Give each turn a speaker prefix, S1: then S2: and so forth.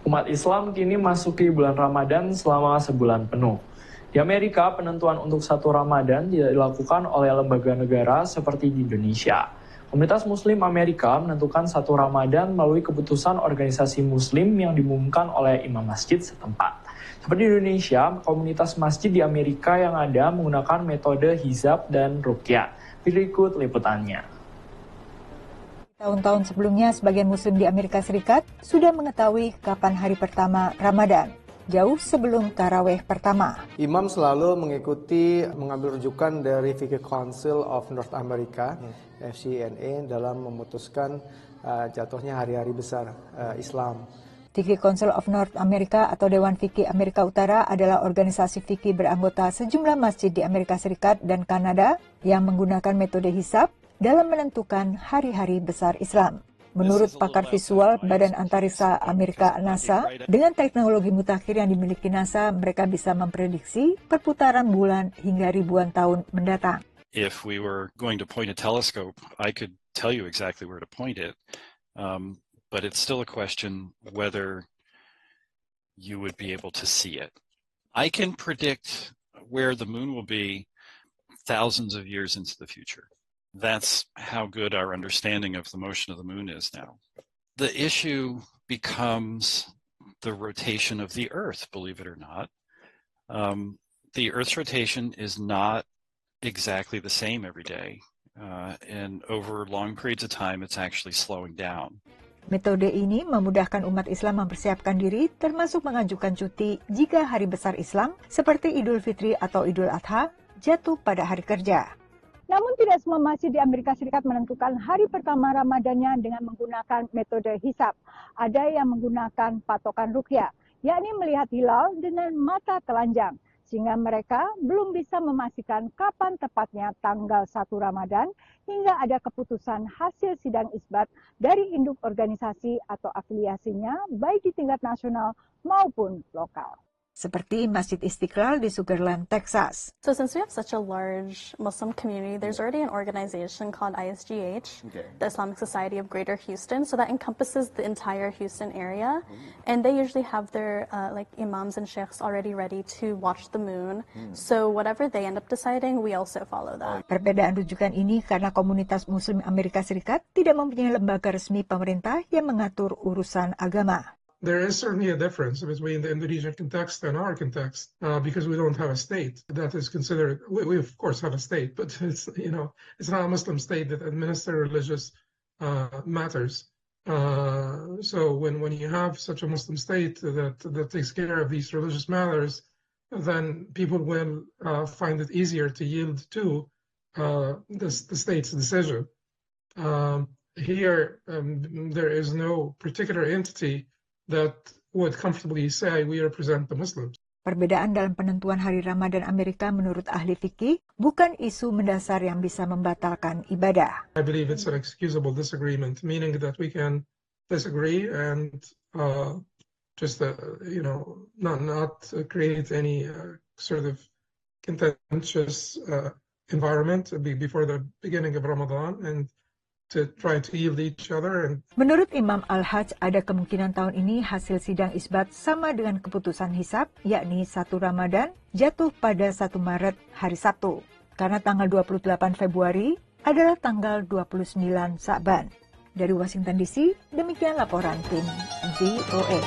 S1: Umat Islam kini masuki bulan Ramadan selama sebulan penuh. Di Amerika, penentuan untuk satu Ramadan tidak dilakukan oleh lembaga negara seperti di Indonesia. Komunitas Muslim Amerika menentukan satu Ramadan melalui keputusan organisasi Muslim yang diumumkan oleh imam masjid setempat. Seperti di Indonesia, komunitas masjid di Amerika yang ada menggunakan metode hizab dan ruqyah. Berikut liputannya.
S2: Tahun-tahun sebelumnya, sebagian Muslim di Amerika Serikat sudah mengetahui kapan hari pertama Ramadan, jauh sebelum tarawih pertama.
S3: Imam selalu mengambil rujukan dari Fiqh Council of North America, FCNA, dalam memutuskan jatuhnya hari-hari besar Islam.
S2: Fiqh Council of North America atau Dewan Fikih Amerika Utara adalah organisasi fikih beranggota sejumlah masjid di Amerika Serikat dan Kanada yang menggunakan metode hisab dalam menentukan hari-hari besar Islam. Menurut pakar visual Badan Antariksa Amerika NASA, dengan teknologi mutakhir yang dimiliki NASA, mereka bisa memprediksi perputaran bulan hingga ribuan tahun mendatang.
S4: If we were going to point a telescope, I could tell you exactly where to point it, but it's still a question whether you would be able to see it. I can predict where the moon will be thousands of years into the future. That's how good our understanding of the motion of the moon is now. The issue becomes the rotation of the Earth, believe it or not. The Earth's rotation is not exactly the same every day. And over long periods of time, it's actually slowing down.
S2: Metode ini memudahkan umat Islam mempersiapkan diri, termasuk mengajukan cuti jika hari besar Islam, seperti Idul Fitri atau Idul Adha, jatuh pada hari kerja.
S5: Namun tidak semua masjid di Amerika Serikat menentukan hari pertama Ramadannya dengan menggunakan metode hisab. Ada yang menggunakan patokan ruqyah, yakni melihat hilal dengan mata telanjang, sehingga mereka belum bisa memastikan kapan tepatnya tanggal 1 Ramadan hingga ada keputusan hasil sidang isbat dari induk organisasi atau afiliasinya baik di tingkat nasional maupun lokal.
S2: Seperti Masjid Istiqlal di Sugar Land, Texas.
S6: So since we have such a large Muslim community, there's already an organization called ISGH, the Islamic Society of Greater Houston, so that encompasses the entire Houston area, and they usually have their imams and sheikhs already ready to watch the moon. So whatever they end up deciding, we also follow that.
S2: Perbedaan rujukan ini karena komunitas Muslim Amerika Serikat tidak mempunyai lembaga resmi pemerintah yang mengatur urusan agama.
S7: There is certainly a difference between the Indonesian context and our context because we don't have a state that is considered. We of course have a state, but it's not a Muslim state that administers religious matters. So when you have such a Muslim state that takes care of these religious matters, then people will find it easier to yield to the state's decision. Here, there is no particular entity that would comfortably say we represent the Muslims.
S2: Perbedaan dalam penentuan hari Ramadan Amerika menurut ahli fikih bukan isu mendasar yang bisa membatalkan ibadah.
S7: I believe it's an excusable disagreement, meaning that we can disagree and not create any sort of contentious environment before the beginning of Ramadan and to try to yield each other.
S2: Menurut Imam Al-Hajj, ada kemungkinan tahun ini hasil sidang isbat sama dengan keputusan hisab, yakni 1 Ramadan jatuh pada 1 Maret hari Sabtu. Karena tanggal 28 Februari adalah tanggal 29 Sa'ban. Dari Washington DC, demikian laporan tim VOA.